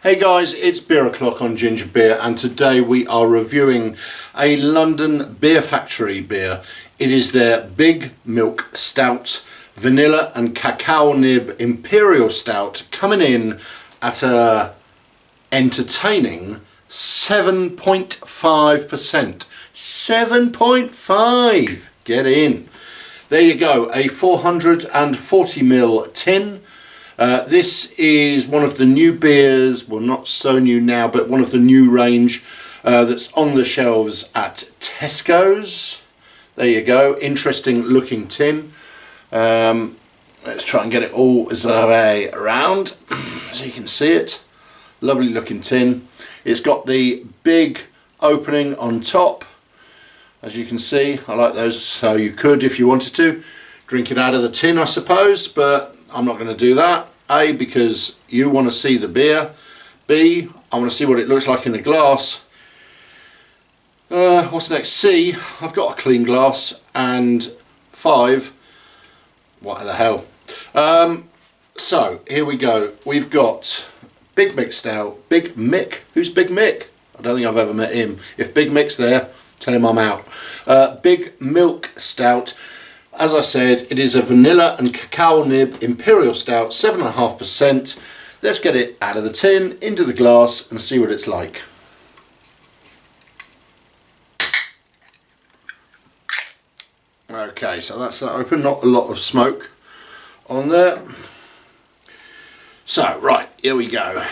Hey guys, it's Beer O'Clock on Ginger Beer, and today we are reviewing a London Beer Factory beer. It is their Big Milk Stout, Vanilla and Cacao Nib Imperial Stout, coming in at a entertaining 7.5%. 7.5! Get in. There you go, a 440ml tin. This is one of the new beers, well not so new now, but one of the new range that's on the shelves at Tesco's. There you go, interesting looking tin. Let's try and get it all the way around so you can see it. Lovely looking tin. It's got the big opening on top, as you can see. I like those, so you could, if you wanted to, drink it out of the tin I suppose, but I'm not going to do that. A, because you want to see the beer. B, I want to see what it looks like in the glass. What's next? C, I've got a clean glass. And 5, what the hell. So here we go. We've got Big Mick Stout. Big Mick? Who's Big Mick? I don't think I've ever met him. If Big Mick's there, tell him I'm out. Big Milk Stout. As I said, it is a Vanilla and Cacao Nib Imperial Stout, 7.5%. Let's get it out of the tin, into the glass, and see what it's like. Okay, so that's that open. Not a lot of smoke on there. So, right, here we go.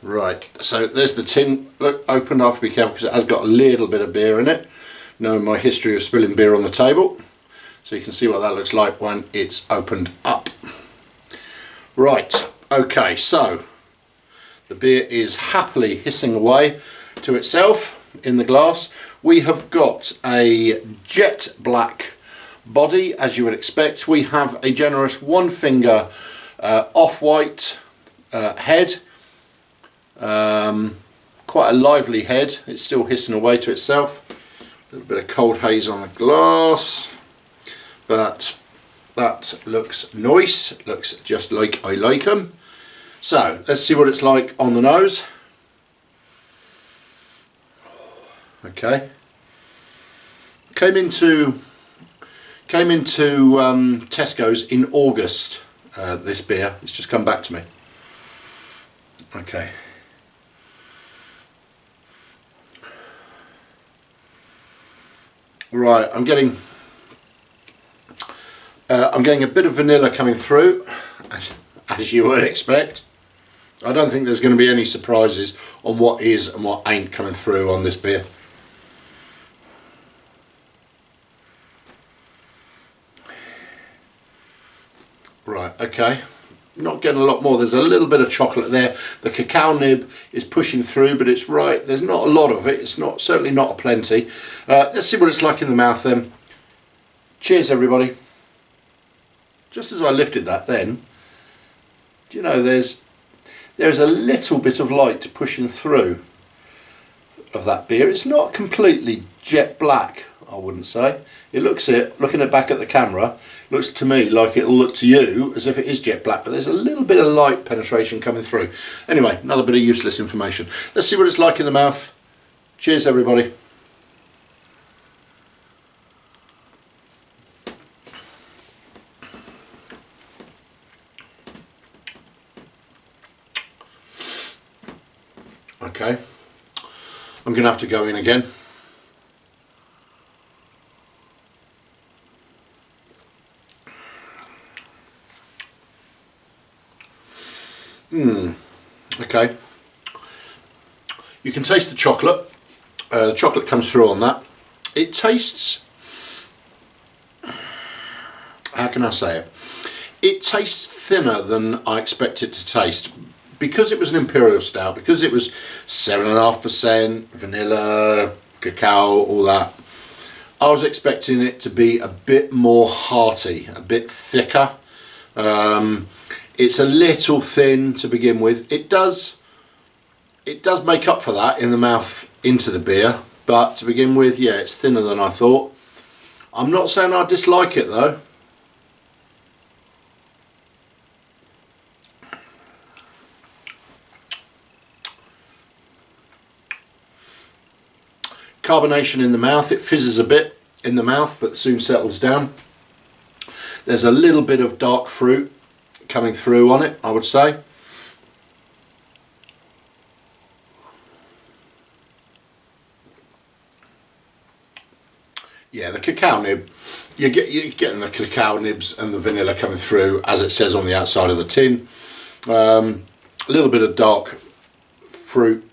Right, so there's the tin. Look, opened. I have to be careful because it has got a little bit of beer in it. Knowing my history of spilling beer on the table. So you can see what that looks like when it's opened up. Right, okay, so the beer is happily hissing away to itself in the glass. We have got a jet black body, as you would expect. We have a generous 1 finger off-white head. Quite a lively head. It's still hissing away to itself. A little bit of cold haze on the glass, but that looks nice. Looks just like I like them. So let's see what it's like on the nose. Okay. Came into Tesco's in August. This beer. It's just come back to me. Okay. Right, I'm getting a bit of vanilla coming through, as you would expect. I don't think there's going to be any surprises on what is and what ain't coming through on this beer. Right, okay. Not getting a lot more. There's a little bit of chocolate there. The cacao nib is pushing through, but it's right. There's not a lot of it. It's not, certainly not a plenty. Let's see what it's like in the mouth then. Cheers, everybody. Just as I lifted that then, do you know there's a little bit of light pushing through of that beer. It's not completely jet black, I wouldn't say. It looks it, looking at back at the camera, looks to me like it'll look to you as if it is jet black, but there's a little bit of light penetration coming through. Anyway, another bit of useless information. Let's see what it's like in the mouth. Cheers, everybody. Okay, I'm going to have to go in again. Okay, you can taste the chocolate. The chocolate comes through on that. It tastes, how can I say it? It tastes thinner than I expect it to taste. Because it was an Imperial Stout, because it was 7.5%, vanilla, cacao, all that, I was expecting it to be a bit more hearty, a bit thicker. It's a little thin to begin with. It does make up for that in the mouth into the beer, but to begin with, yeah, it's thinner than I thought. I'm not saying I dislike it though. Carbonation in the mouth, it fizzes a bit in the mouth but soon settles down. There's a little bit of dark fruit coming through on it, I would say. Yeah, the cacao nib, you're getting the cacao nibs and the vanilla coming through as it says on the outside of the tin. A little bit of dark fruit.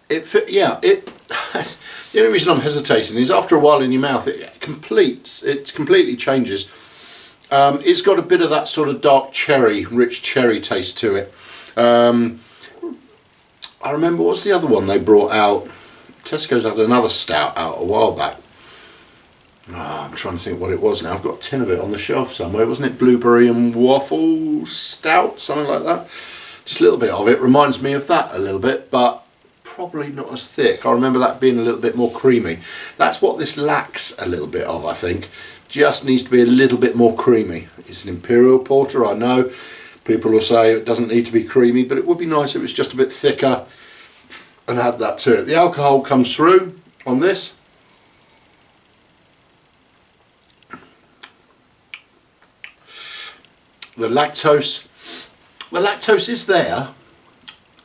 The only reason I'm hesitating is after a while in your mouth it completely changes. It's got a bit of that sort of dark cherry, rich cherry taste to it. I remember, what's the other one they brought out? Tesco's had another stout out a while back. I'm trying to think what it was now. I've got a tin of it on the shelf somewhere. Wasn't it blueberry and waffle stout, something like that? Just a little bit of it reminds me of that a little bit, but probably not as thick. I remember that being a little bit more creamy. That's what this lacks a little bit of, I think. Just needs to be a little bit more creamy. It's an imperial porter, I know. People will say it doesn't need to be creamy, but it would be nice if it was just a bit thicker and had that to it. The alcohol comes through on this. The lactose is there.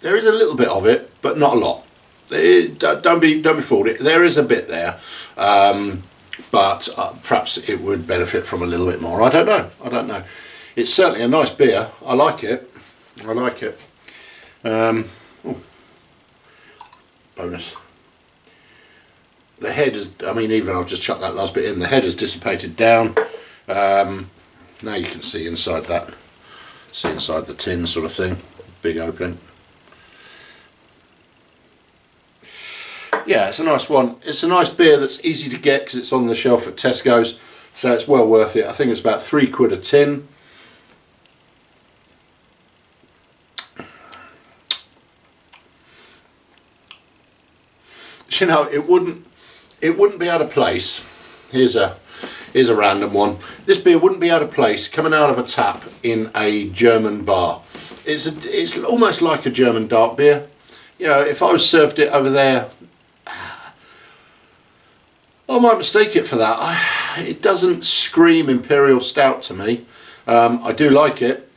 There is a little bit of it, but not a lot. Don't be fooled. There is a bit there, but perhaps it would benefit from a little bit more. I don't know. It's certainly a nice beer. I like it. Bonus. The head is, I mean, even I've just chucked that last bit in. The head has dissipated down. Now you can see inside that. See inside the tin, sort of thing. Big opening. Yeah, it's a nice one. It's a nice beer that's easy to get because it's on the shelf at Tesco's, so it's well worth it. I think it's about £3 a tin. You know, it wouldn't be out of place. Here's a random one. This beer wouldn't be out of place coming out of a tap in a German bar. It's almost like a German dark beer. You know, if I was served it over there, I might mistake it for that. It doesn't scream Imperial Stout to me. I do like it,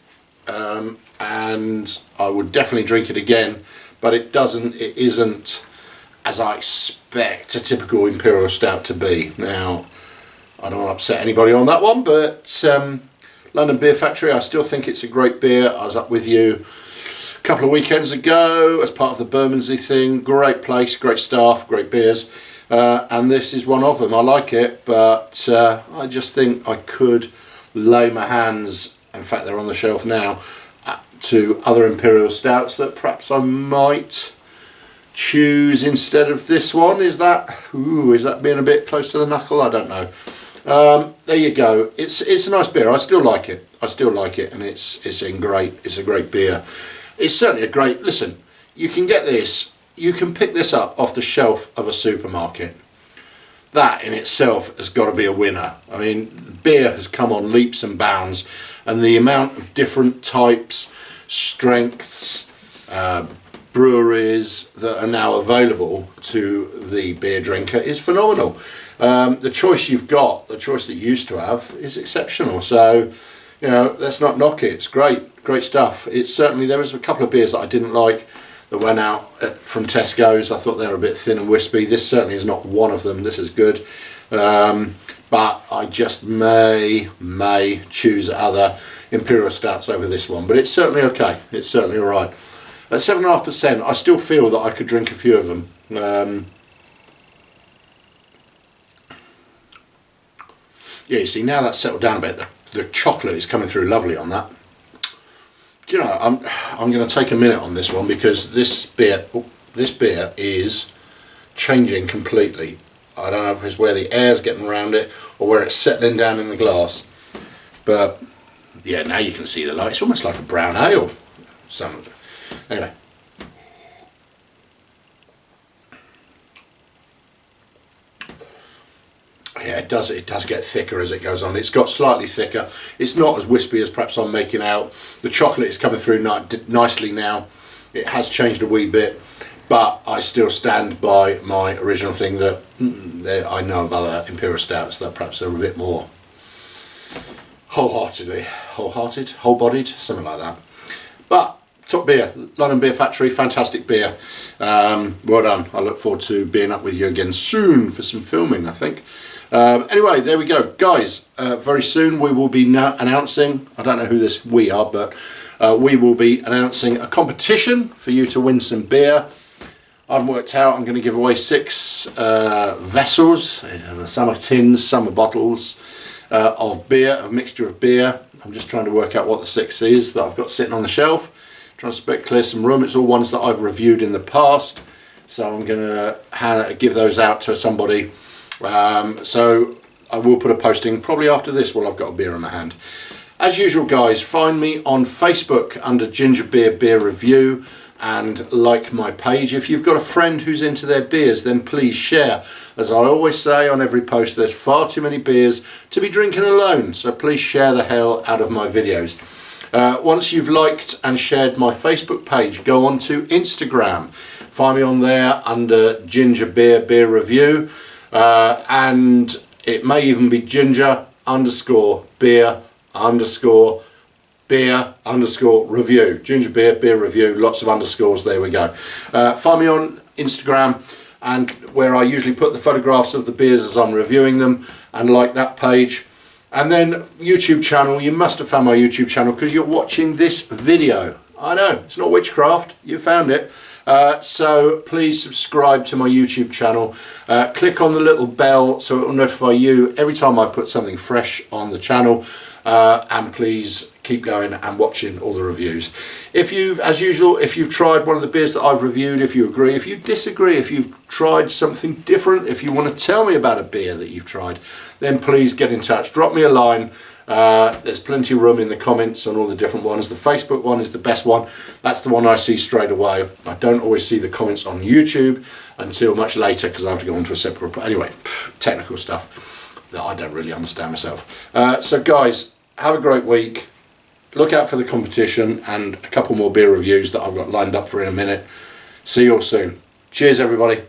and I would definitely drink it again, but it isn't as I expect a typical Imperial Stout to be. Now, I don't want to upset anybody on that one, but London Beer Factory, I still think it's a great beer. I was up with you a couple of weekends ago as part of the Bermondsey thing. Great place, great staff, great beers. And this is one of them. I like it, but I just think I could lay my hands, in fact they're on the shelf now, to other Imperial Stouts that perhaps I might choose instead of this one. Is that being a bit close to the knuckle? I don't know. There you go. It's a nice beer. I still like it, and it's a great beer. It's certainly a great, listen, you can get this, you can pick this up off the shelf of a supermarket. That in itself has got to be a winner. I mean, beer has come on leaps and bounds, and the amount of different types, strengths, breweries that are now available to the beer drinker is phenomenal. The choice you've got, the choice that you used to have, is exceptional. So, you know, let's not knock it. It's great stuff. It's certainly, there was a couple of beers that I didn't like that went out from Tesco's. I thought they were a bit thin and wispy. This certainly is not one of them. This is good. But I just may choose other Imperial Stouts over this one. But it's certainly okay. It's certainly alright. At 7.5%, I still feel that I could drink a few of them. Yeah, you see, now that's settled down a bit, the chocolate is coming through lovely on that. Do you know, I'm going to take a minute on this one because this beer is changing completely. I don't know if it's where the air's getting around it or where it's settling down in the glass. But Yeah, now you can see the light. It's almost like a brown ale. Anyway. Yeah, it does get thicker as it goes on. It's got slightly thicker. It's not as wispy as perhaps I'm making out. The chocolate is coming through nicely now. It has changed a wee bit, but I still stand by my original thing that I know of other Imperial Stouts that perhaps are a bit more whole-bodied, something like that. But top beer, London Beer Factory, fantastic beer. Well done. I look forward to being up with you again soon for some filming, I think. Anyway, there we go, guys. Very soon we will be announcing, I don't know who this we are, but we will be announcing a competition for you to win some beer. I haven't worked out. I'm going to give away 6 vessels. Some are tins, some are bottles of beer, a mixture of beer. I'm just trying to work out what the 6 is that I've got sitting on the shelf. Trying to clear some room. It's all ones that I've reviewed in the past, so I'm going to give those out to somebody. So I will put a posting probably after this while I've got a beer in my hand. As usual, guys, find me on Facebook under Ginger Beer Review and like my page. If you've got a friend who's into their beers, then please share. As I always say on every post, there's far too many beers to be drinking alone, so please share the hell out of my videos. Once you've liked and shared my Facebook page, go on to Instagram. Find me on there under Ginger Beer Review, and it may even be ginger_beer_review. Ginger Beer Review, lots of underscores, there we go. Find me on Instagram, and where I usually put the photographs of the beers as I'm reviewing them, and like that page. And then YouTube channel, you must have found my YouTube channel because you're watching this video. I know, it's not witchcraft, you found it. So please subscribe to my YouTube channel. Click on the little bell so it will notify you every time I put something fresh on the channel. And please keep going and watching all the reviews. If you've, as usual, if you've tried one of the beers that I've reviewed, if you agree, if you disagree, if you've tried something different, if you want to tell me about a beer that you've tried, then please get in touch. Drop me a line. There's plenty of room in the comments on all the different ones. The Facebook one is the best one. That's the one I see straight away. I don't always see the comments on YouTube until much later because I have to go onto a separate... Anyway, technical stuff that I don't really understand myself. So guys, have a great week. Look out for the competition and a couple more beer reviews that I've got lined up for in a minute. See you all soon. Cheers, everybody.